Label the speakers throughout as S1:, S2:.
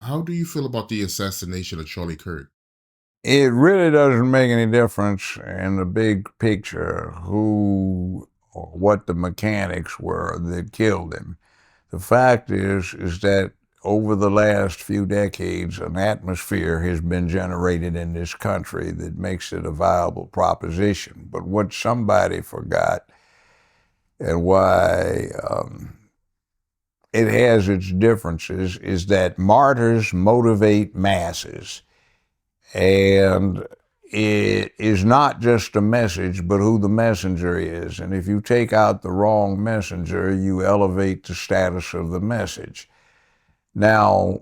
S1: How do you feel about the assassination of Charlie Kirk?
S2: It really doesn't make any difference in the big picture who or what the mechanics were that killed him. The fact is that over the last few decades, an atmosphere has been generated in this country that makes it a viable proposition. But what somebody forgot and why it has its differences is that martyrs motivate masses. And it is not just a message, but who the messenger is. And if you take out the wrong messenger, you elevate the status of the message. Now,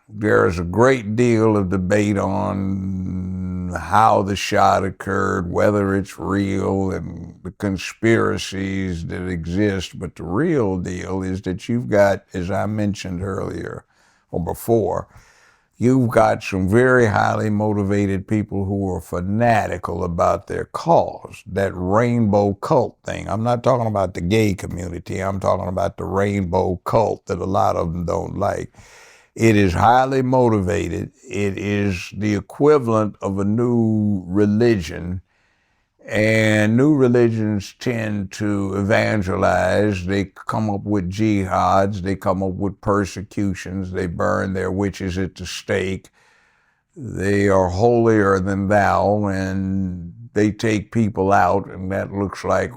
S2: there's a great deal of debate on how the shot occurred, whether it's real, and the conspiracies that exist. But the real deal is that you've got, as I mentioned earlier or before, you've got some very highly motivated people who are fanatical about their cause, that rainbow cult thing. I'm not talking about the gay community. I'm talking about the rainbow cult that a lot of them don't like. It is highly motivated. It is the equivalent of a new religion. And new religions tend to evangelize. They come up with jihads. They come up with persecutions. They burn their witches at the stake. They are holier than thou, and they take people out, and that looks like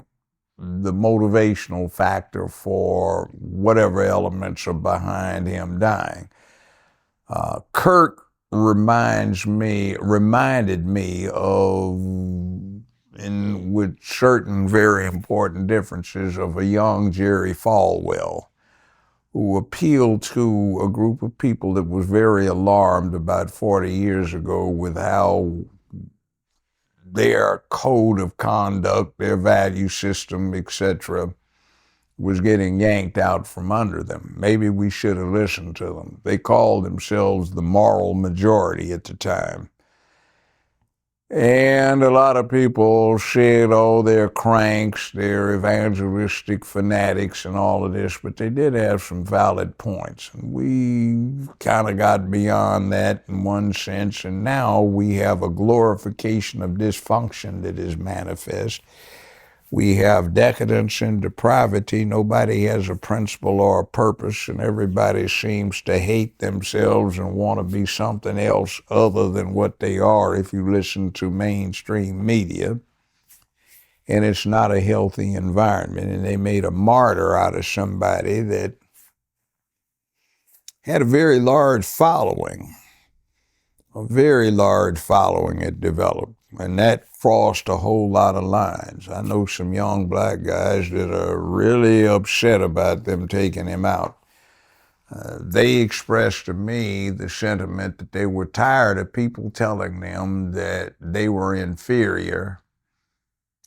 S2: the motivational factor for whatever elements are behind him dying. Kirk reminded me of, and with certain very important differences, of a young Jerry Falwell, who appealed to a group of people that was very alarmed about 40 years ago with how their code of conduct, their value system, etc., was getting yanked out from under them. Maybe we should have listened to them. They called themselves the moral majority at the time. And a lot of people said, oh, they're cranks, they're evangelistic fanatics and all of this, but they did have some valid points. And we kind of got beyond that in one sense, and now we have a glorification of dysfunction that is manifest. We have decadence and depravity. Nobody has a principle or a purpose, and everybody seems to hate themselves and want to be something else other than what they are if you listen to mainstream media. And it's not a healthy environment. And they made a martyr out of somebody that had a very large following. A very large following had developed, and that crossed a whole lot of lines. I know some young black guys that are really upset about them taking him out. They expressed to me the sentiment that they were tired of people telling them that they were inferior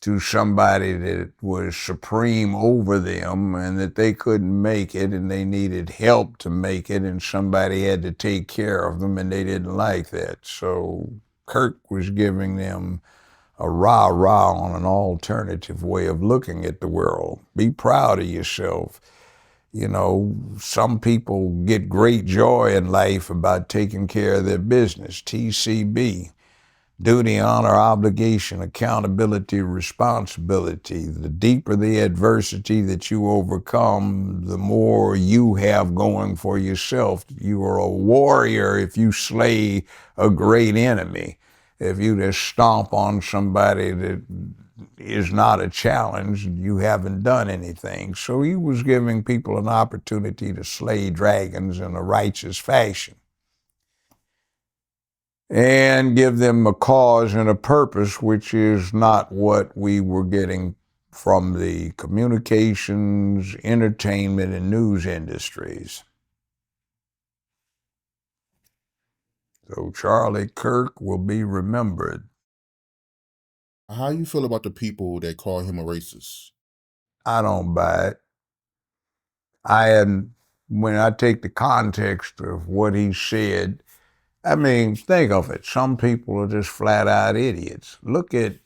S2: to somebody that was supreme over them, and that they couldn't make it and they needed help to make it, and somebody had to take care of them, and they didn't like that. So Kirk was giving them a rah-rah on an alternative way of looking at the world. Be proud of yourself. You know, some people get great joy in life about taking care of their business. TCB. Duty, honor, obligation, accountability, responsibility. The deeper the adversity that you overcome, the more you have going for yourself. You are a warrior if you slay a great enemy. If you just stomp on somebody that is not a challenge, you haven't done anything. So he was giving people an opportunity to slay dragons in a righteous fashion, and give them a cause and a purpose, which is not what we were getting from the communications, entertainment, and news industries. So Charlie Kirk will be remembered.
S1: How you feel about the people that call him a racist?
S2: I don't buy it. When I take the context of what he said, I mean, think of it. Some people are just flat out idiots. Look at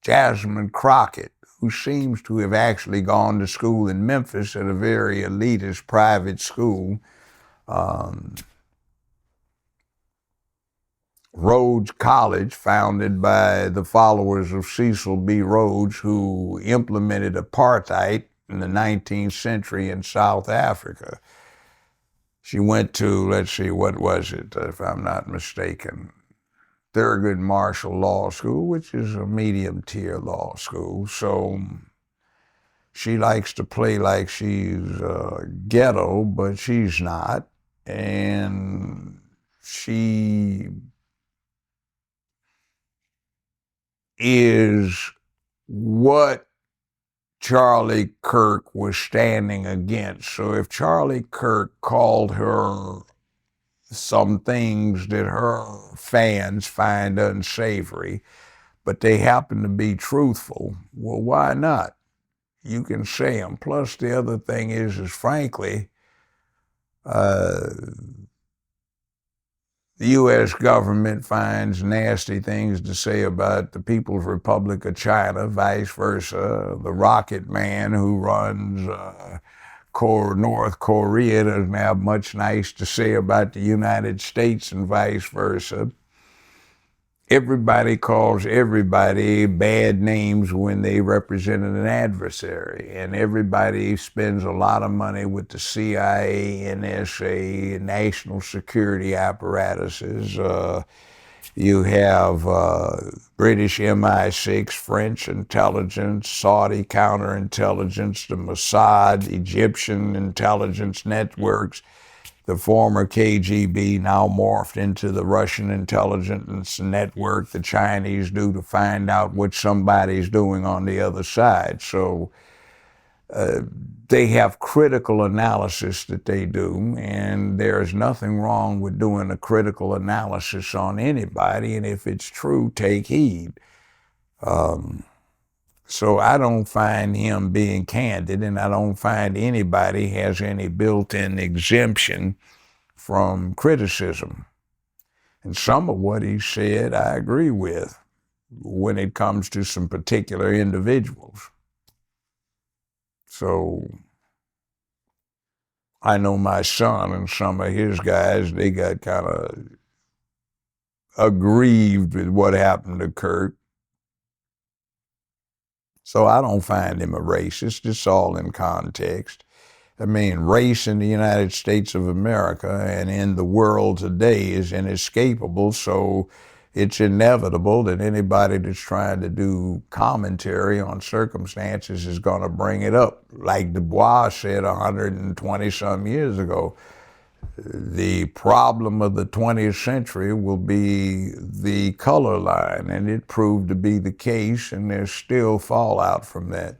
S2: Jasmine Crockett, who seems to have actually gone to school in Memphis at a very elitist private school. Rhodes College, founded by the followers of Cecil B. Rhodes, who implemented apartheid in the 19th century in South Africa. She went to, let's see, what was it, if I'm not mistaken, Thurgood Marshall Law School, which is a medium-tier law school. So she likes to play like she's ghetto, but she's not. And she is what Charlie Kirk was standing against. So if Charlie Kirk called her some things that her fans find unsavory, but they happen to be truthful, well, why not? You can say them. Plus, the other thing is frankly, the U.S. government finds nasty things to say about the People's Republic of China, vice versa. The rocket man who runs North Korea doesn't have much nice to say about the United States and vice versa. Everybody calls everybody bad names when they represent an adversary, and everybody spends a lot of money with the CIA, NSA, national security apparatuses. You have British MI6, French intelligence, Saudi counterintelligence, the Mossad, Egyptian intelligence networks, the former KGB now morphed into the Russian intelligence network the Chinese do to find out what somebody's doing on the other side. So they have critical analysis that they do, and there's nothing wrong with doing a critical analysis on anybody, and if it's true, take heed. So I don't find him being candid, and I don't find anybody has any built-in exemption from criticism. And some of what he said I agree with when it comes to some particular individuals. So I know my son and some of his guys, they got kind of aggrieved with what happened to Kirk. So I don't find him a racist. It's all in context. I mean, race in the United States of America and in the world today is inescapable, so it's inevitable that anybody that's trying to do commentary on circumstances is going to bring it up. Like Du Bois said 120-some years ago, the problem of the 20th century will be the color line, and it proved to be the case, and there's still fallout from that.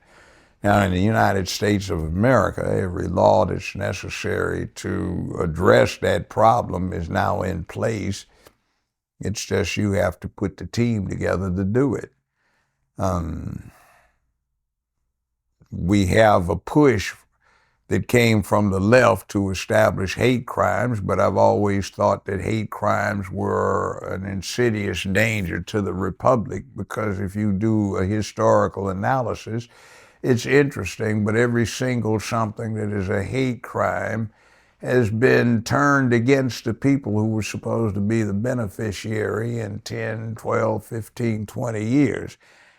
S2: Now, in the United States of America, every law that's necessary to address that problem is now in place. It's just you have to put the team together to do it. We have a push that came from the left to establish hate crimes, but I've always thought that hate crimes were an insidious danger to the republic, because if you do a historical analysis, it's interesting, but every single something that is a hate crime has been turned against the people who were supposed to be the beneficiary in 10, 12, 15, 20 years.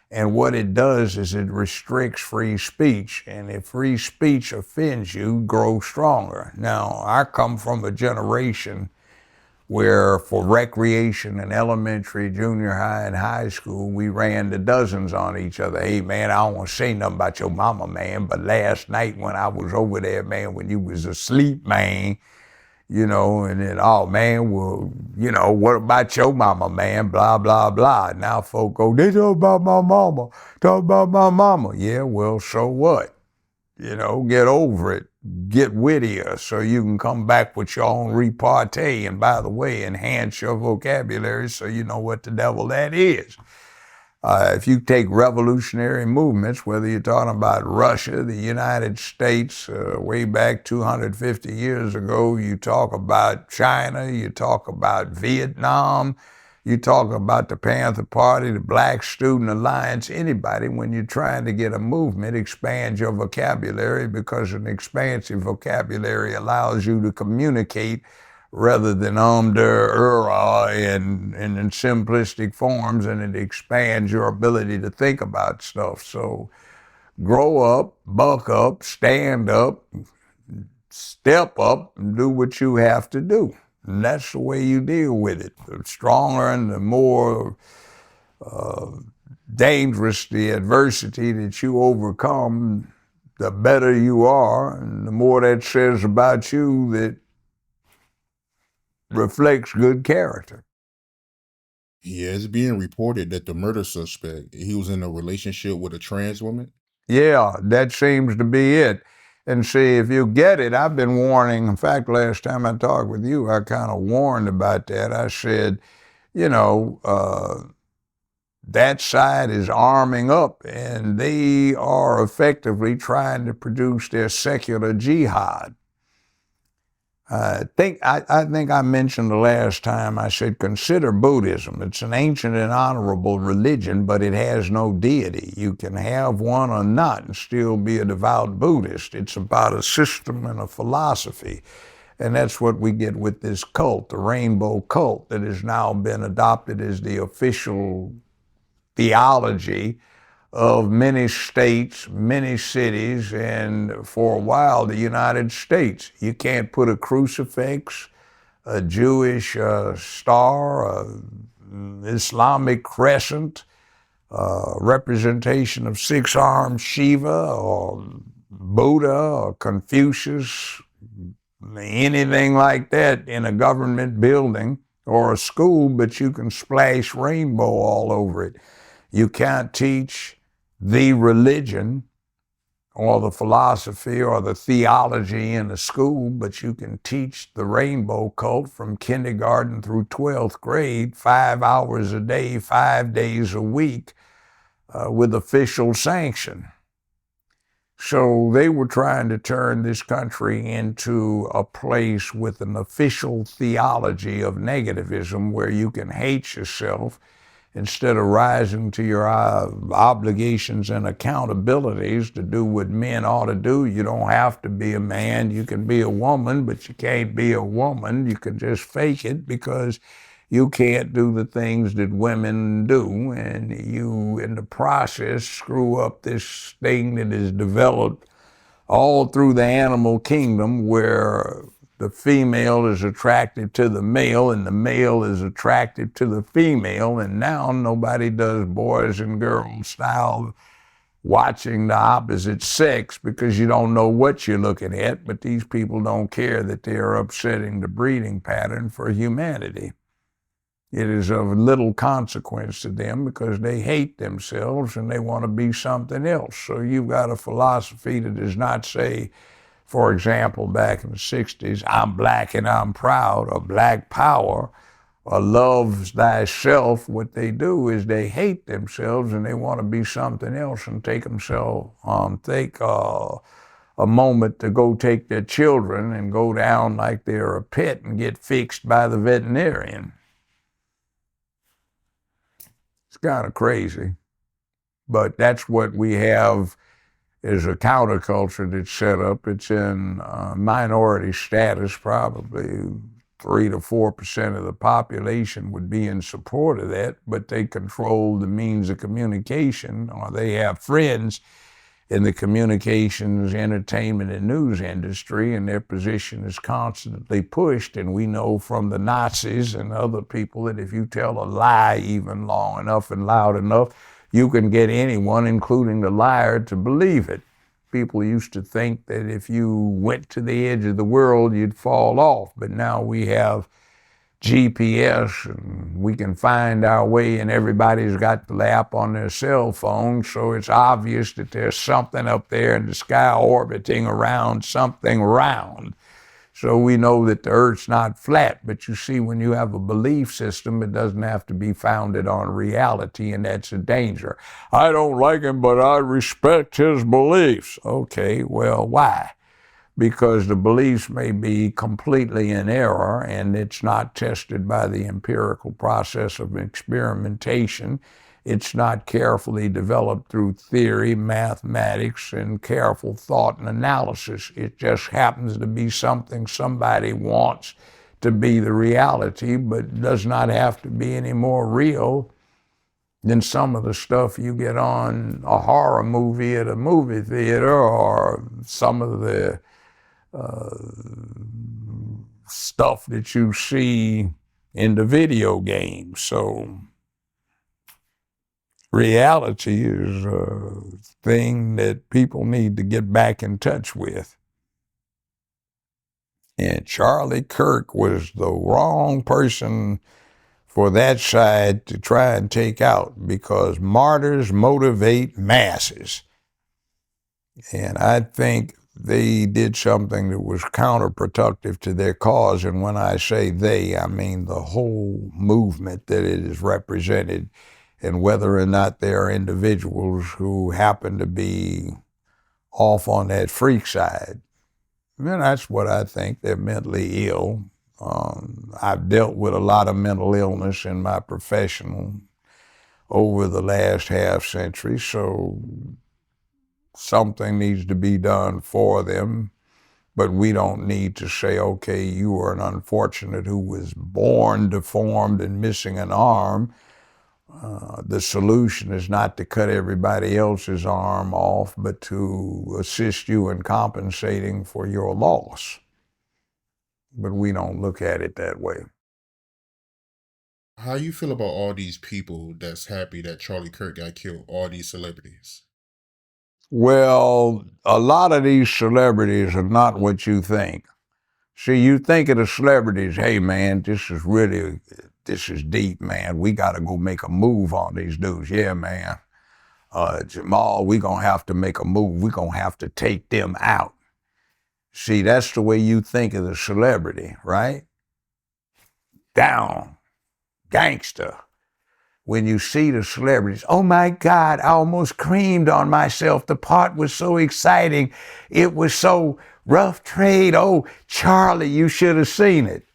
S2: And what it does is it restricts free speech. And if free speech offends you, grow stronger. Now, I come from a generation where for recreation in elementary, junior high, and high school, we ran the dozens on each other. Hey, man, I don't want to say nothing about your mama, man, but last night when I was over there, man, when you was asleep, man, and then, oh, man, well, what about your mama, man, blah, blah, blah. Now folk go, they talk about my mama, talk about my mama. Yeah, well, so what? Get over it. Get wittier so you can come back with your own repartee. And by the way, enhance your vocabulary so you know what the devil that is. If you take revolutionary movements, whether you're talking about Russia, the United States, way back 250 years ago, you talk about China, you talk about Vietnam, you talk about the Panther Party, the Black Student Alliance, anybody, when you're trying to get a movement, expand your vocabulary, because an expansive vocabulary allows you to communicate rather than der, and in simplistic forms, and it expands your ability to think about stuff. So grow up, buck up, stand up, step up, and do what you have to do. And that's the way you deal with it. The stronger and the more dangerous the adversity that you overcome, the better you are, and the more that says about you that reflects good character.
S1: Yeah, it's being reported that the murder suspect, he was in a relationship with a trans woman.
S2: Yeah, that seems to be it. And see, if you get it, I've been warning. In fact, last time I talked with you, I kind of warned about that. I said, you know, that side is arming up, and they are effectively trying to produce their secular jihad. I think I mentioned the last time, I said, consider Buddhism. It's an ancient and honorable religion, but it has no deity. You can have one or not and still be a devout Buddhist. It's about a system and a philosophy. And that's what we get with this cult, the rainbow cult, that has now been adopted as the official theology of many states, many cities, and for a while, the United States. You can't put a crucifix, a Jewish star, an Islamic crescent, representation of six-armed Shiva or Buddha or Confucius, anything like that in a government building or a school, but you can splash rainbow all over it. You can't teach the religion or the philosophy or the theology in a school, but you can teach the rainbow cult from kindergarten through 12th grade, 5 hours a day, 5 days a week, with official sanction. So they were trying to turn this country into a place with an official theology of negativism where you can hate yourself instead of rising to your obligations and accountabilities to do what men ought to do. You don't have to be a man. You can be a woman, but you can't be a woman. You can just fake it because you can't do the things that women do, and you, in the process, screw up this thing that is developed all through the animal kingdom where the female is attracted to the male and the male is attracted to the female, and now nobody does boys and girls style watching the opposite sex because you don't know what you're looking at, but these people don't care that they are upsetting the breeding pattern for humanity. It is of little consequence to them because they hate themselves and they want to be something else. So you've got a philosophy that does not say, for example, back in the 60s, I'm black and I'm proud, or black power, or love thyself. What they do is they hate themselves and they want to be something else and take a moment to go take their children and go down like they're a pet and get fixed by the veterinarian. It's kind of crazy, but that's what we have is a counterculture that's set up. It's in minority status, probably 3 to 4% of the population would be in support of that, but they control the means of communication, or they have friends in the communications, entertainment, and news industry, and their position is constantly pushed. And we know from the Nazis and other people that if you tell a lie even long enough and loud enough, you can get anyone, including the liar, to believe it. People used to think that if you went to the edge of the world, you'd fall off. But now we have GPS and we can find our way, and everybody's got the app on their cell phone. So it's obvious that there's something up there in the sky orbiting around something round. So we know that the Earth's not flat, but you see, when you have a belief system, it doesn't have to be founded on reality, and that's a danger. I don't like him, but I respect his beliefs. Okay, well, why? Because the beliefs may be completely in error and it's not tested by the empirical process of experimentation. It's not carefully developed through theory, mathematics, and careful thought and analysis. It just happens to be something somebody wants to be the reality, but does not have to be any more real than some of the stuff you get on a horror movie at a movie theater, or some of the stuff that you see in the video games. So reality is a thing that people need to get back in touch with. And Charlie Kirk was the wrong person for that side to try and take out, because martyrs motivate masses. And I think they did something that was counterproductive to their cause. And when I say they, I mean the whole movement that it is represented, and whether or not there are individuals who happen to be off on that freak side. And that's what I think. They're mentally ill. I've dealt with a lot of mental illness in my profession over the last half century, so something needs to be done for them. But we don't need to say, okay, you are an unfortunate who was born deformed and missing an arm. The solution is not to cut everybody else's arm off, but to assist you in compensating for your loss. But we don't look at it that way.
S1: How you feel about all these people that's happy that Charlie Kirk got killed? All these celebrities.
S2: Well, a lot of these celebrities are not what you think. See, you think of the celebrities, hey man, this is deep, man. We got to go make a move on these dudes. Yeah, man. Jamal, we going to have to make a move. We going to have to take them out. See, that's the way you think of the celebrity, right? Down, gangster. When you see the celebrities, oh my God, I almost creamed on myself. The part was so exciting. It was so rough trade. Oh, Charlie, you should have seen it.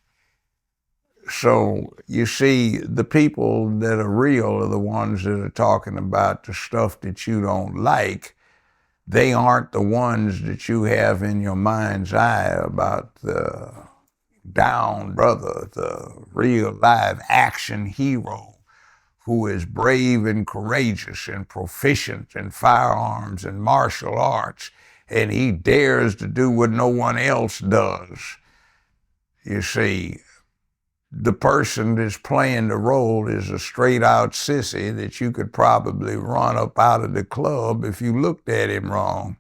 S2: So you see, the people that are real are the ones that are talking about the stuff that you don't like. They aren't the ones that you have in your mind's eye about the down brother, the real live action hero who is brave and courageous and proficient in firearms and martial arts, and he dares to do what no one else does. You see, the person that's playing the role is a straight out sissy that you could probably run up out of the club if you looked at him wrong.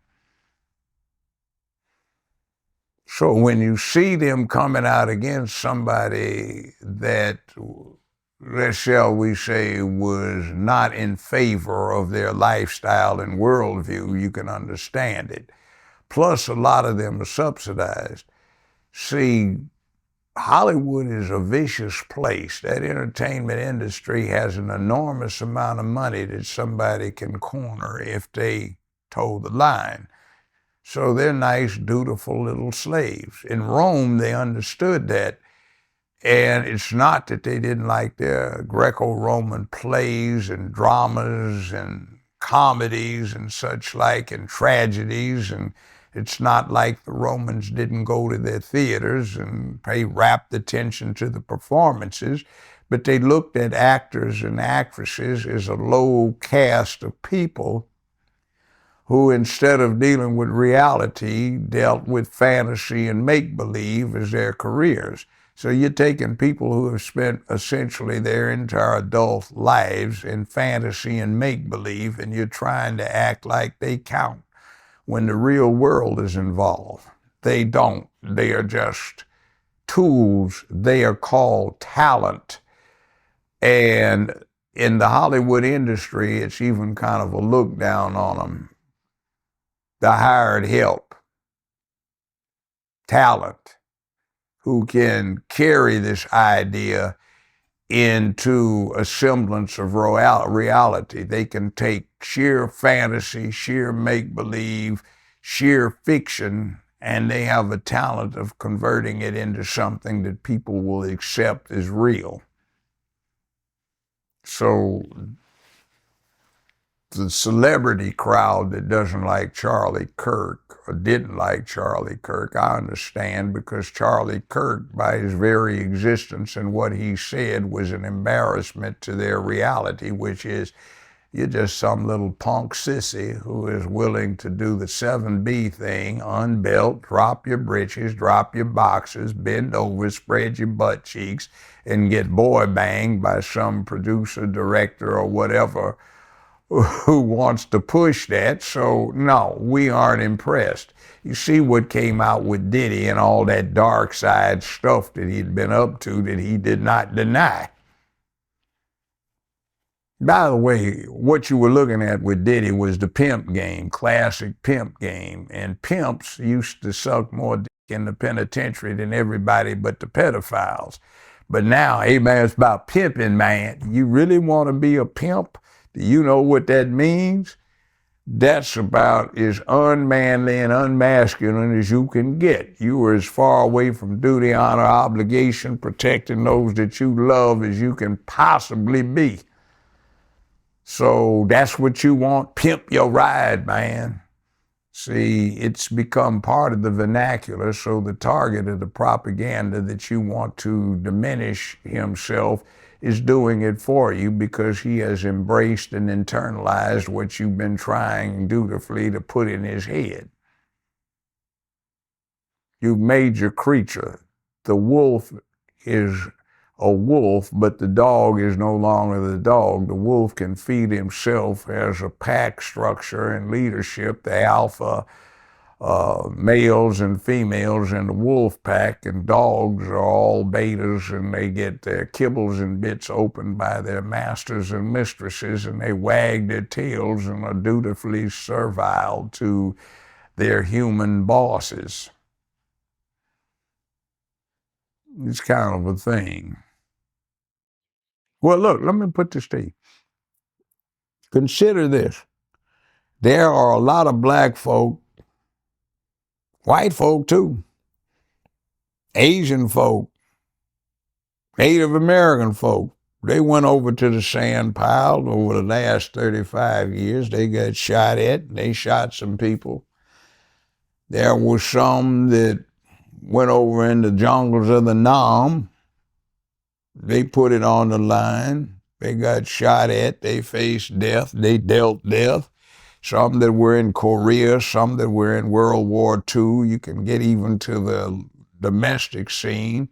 S2: So when you see them coming out against somebody that, shall we say, was not in favor of their lifestyle and worldview, you can understand it. Plus, a lot of them are subsidized. See, Hollywood is a vicious place. That entertainment industry has an enormous amount of money that somebody can corner if they toe the line. So they're nice, dutiful little slaves. In Rome, they understood that. And it's not that they didn't like their Greco-Roman plays and dramas and comedies and such like, and tragedies. And it's not like the Romans didn't go to their theaters and pay rapt attention to the performances, but they looked at actors and actresses as a low caste of people who, instead of dealing with reality, dealt with fantasy and make-believe as their careers. So you're taking people who have spent essentially their entire adult lives in fantasy and make-believe, and you're trying to act like they count when the real world is involved. They don't. They are just tools. They are called talent. And in the Hollywood industry, it's even kind of a look down on them. The hired help, talent, who can carry this idea into a semblance of reality. They can take sheer fantasy, sheer make-believe, sheer fiction, and they have a talent of converting it into something that people will accept as real. So the celebrity crowd that doesn't like Charlie Kirk or didn't like Charlie Kirk, I understand, because Charlie Kirk, by his very existence and what he said, was an embarrassment to their reality, which is you're just some little punk sissy who is willing to do the 7B thing, unbelt, drop your britches, drop your boxes, bend over, spread your butt cheeks, and get boy banged by some producer, director, or whatever who wants to push that. So no, we aren't impressed. You see what came out with Diddy and all that dark side stuff that he'd been up to that he did not deny. By the way, what you were looking at with Diddy was the pimp game, classic pimp game. And pimps used to suck more dick in the penitentiary than everybody but the pedophiles. But now, hey man, it's about pimping, man. You really want to be a pimp? Do you know what that means? That's about as unmanly and unmasculine as you can get. You are as far away from duty, honor, obligation, protecting those that you love as you can possibly be. So that's what you want, pimp your ride, man. See, it's become part of the vernacular, so the target of the propaganda that you want to diminish himself is doing it for you because he has embraced and internalized what you've been trying dutifully to put in his head. You've made your creature. The wolf is a wolf, but the dog is no longer the dog. The wolf can feed himself as a pack structure and leadership, the alpha males and females in the wolf pack, and dogs are all betas, and they get their kibbles and bits opened by their masters and mistresses, and they wag their tails and are dutifully servile to their human bosses. It's kind of a thing. Well, look, let me put this to you. Consider this. There are a lot of black folk, white folk too, Asian folk, Native American folk. They went over to the sand pile over the last 35 years. They got shot at. They shot some people. There were some that went over in the jungles of the Nam. They put it on the line. They got shot at. They faced death. They dealt death. Some that were in Korea, some that were in World War II. You can get even to the domestic scene.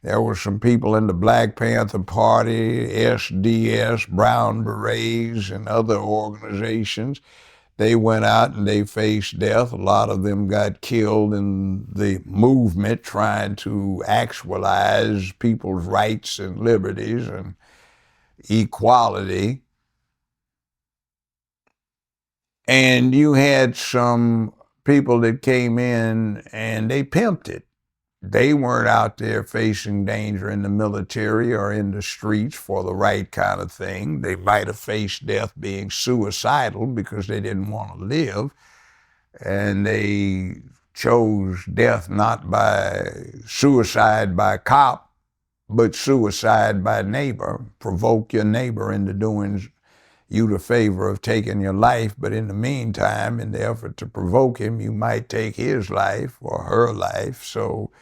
S2: There were some people in the Black Panther Party, SDS, Brown Berets, and other organizations. They went out and they faced death. A lot of them got killed in the movement trying to actualize people's rights and liberties and equality. And you had some people that came in and they pimped it. They weren't out there facing danger in the military or in the streets for the right kind of thing. They might have faced death being suicidal because they didn't want to live. And they chose death not by suicide by cop, but suicide by neighbor. Provoke your neighbor into doing you the favor of taking your life, but in the meantime, in the effort to provoke him, you might take his life or her life. So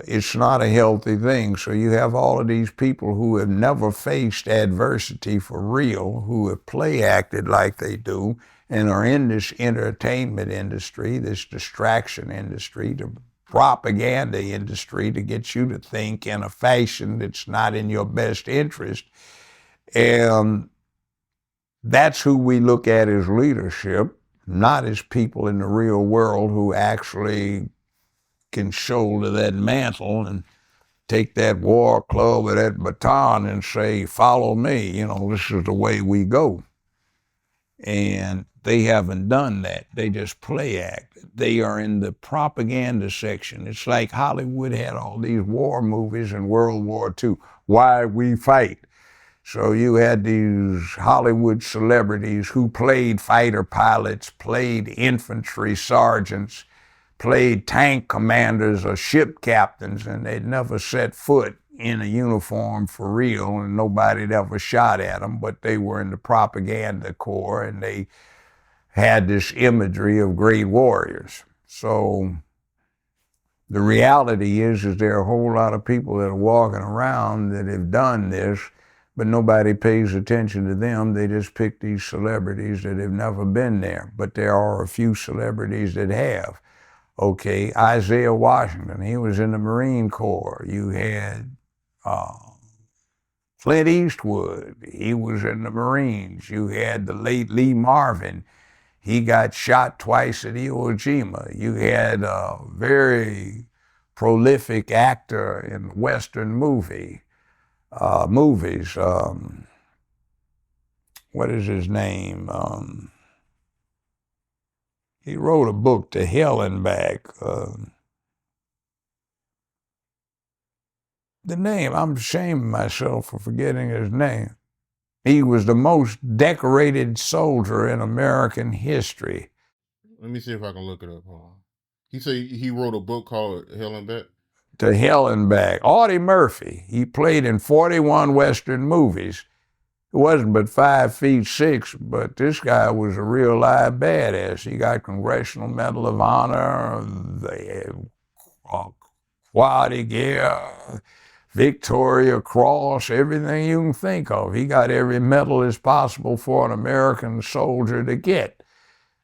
S2: it's not a healthy thing. So you have all of these people who have never faced adversity for real, who have play acted like they do, and are in this entertainment industry, this distraction industry, the propaganda industry, to get you to think in a fashion that's not in your best interest. And that's who we look at as leadership, not as people in the real world who actually can shoulder that mantle and take that war club or that baton and say, follow me, this is the way we go. And they haven't done that. They just play act. They are in the propaganda section. It's like Hollywood had all these war movies in World War II. Why we fight. So you had these Hollywood celebrities who played fighter pilots, played infantry sergeants, played tank commanders or ship captains, and they'd never set foot in a uniform for real, and nobody had ever shot at them, but they were in the propaganda corps, and they had this imagery of great warriors. So the reality is there are a whole lot of people that are walking around that have done this, but nobody pays attention to them. They just pick these celebrities that have never been there. But there are a few celebrities that have. Okay, Isaiah Washington, he was in the Marine Corps. You had Clint Eastwood, he was in the Marines. You had the late Lee Marvin, he got shot twice at Iwo Jima. You had a very prolific actor in Western movies. What is his name? He wrote a book, To Hell and Back. The name, I'm ashamed of myself for forgetting his name. He was the most decorated soldier in American history.
S1: Let me see if I can look it up. Hold on. He said he wrote a book called Hell and Back.
S2: To Hell and Back. Audie Murphy, he played in 41 Western movies. He wasn't but 5'6", but this guy was a real live badass. He got Congressional Medal of Honor, the Quality Gear, Victoria Cross, everything you can think of. He got every medal as possible for an American soldier to get.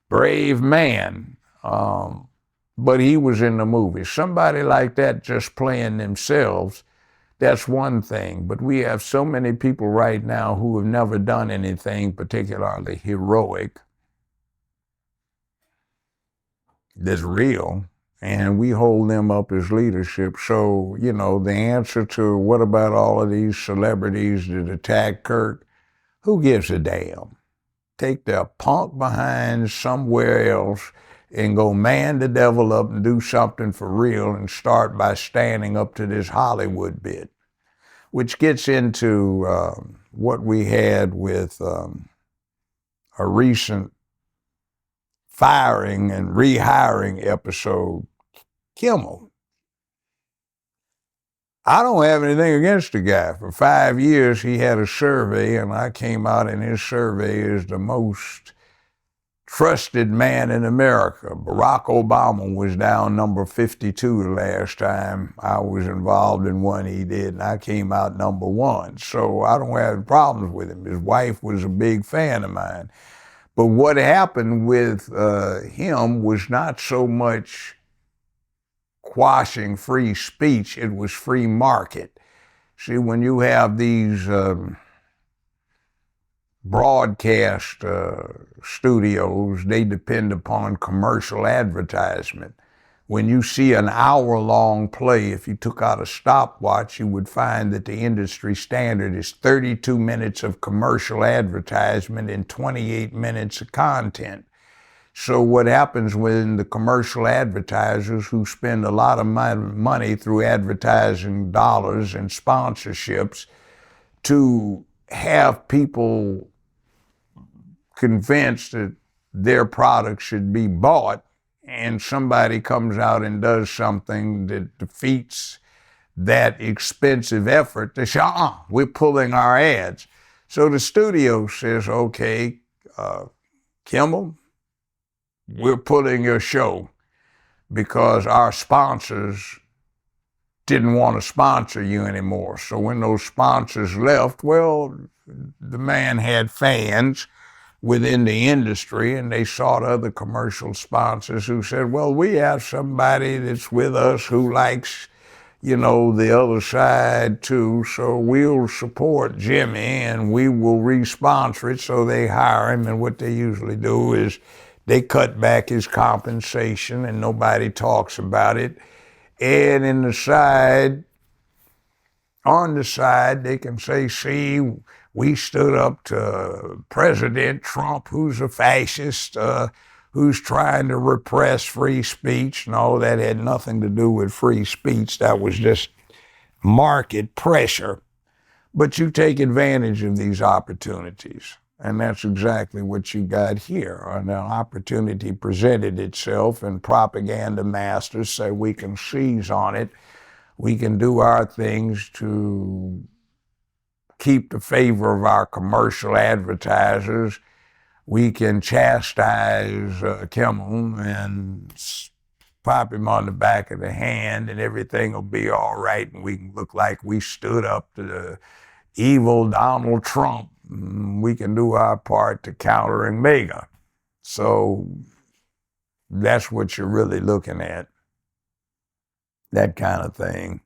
S2: Brave man. But he was in the movie. Somebody like that just playing themselves, that's one thing. But we have so many people right now who have never done anything particularly heroic that's real, and we hold them up as leadership. So, you know, the answer to what about all of these celebrities that attack Kirk, who gives a damn? Take their punk behind somewhere else and go man the devil up and do something for real, and start by standing up to this Hollywood bit, which gets into what we had with a recent firing and rehiring episode, Kimmel. I don't have anything against the guy. For 5 years, he had a survey, and I came out in his survey as the most trusted man in America. Barack Obama was down number 52 the last time I was involved in one he did, and I came out number 1. So I don't have problems with him. His wife was a big fan of mine. But what happened with him was not so much quashing free speech, it was free market. See, when you have these broadcast studios, they depend upon commercial advertisement. When you see an hour-long play, if you took out a stopwatch, you would find that the industry standard is 32 minutes of commercial advertisement and 28 minutes of content. So what happens when the commercial advertisers, who spend a lot of money through advertising dollars and sponsorships to have people convinced that their product should be bought, and somebody comes out and does something that defeats that expensive effort, they say, we're pulling our ads. So the studio says, okay, Kimmel, we're pulling your show because our sponsors didn't want to sponsor you anymore. So when those sponsors left, well, the man had fans within the industry, and they sought other commercial sponsors who said, well, we have somebody that's with us who likes, you know, the other side too, so we'll support Jimmy and we will re-sponsor it. So they hire him, and what they usually do is they cut back his compensation and nobody talks about it. And on the side, they can say, see, we stood up to President Trump, who's a fascist, who's trying to repress free speech. No, that had nothing to do with free speech. That was just market pressure. But you take advantage of these opportunities. And that's exactly what you got here. An opportunity presented itself, and propaganda masters say we can seize on it. We can do our things to keep the favor of our commercial advertisers. We can chastise Kimmel and pop him on the back of the hand, and everything will be all right, and we can look like we stood up to the evil Donald Trump. We can do our part to countering MAGA. So that's what you're really looking at, that kind of thing.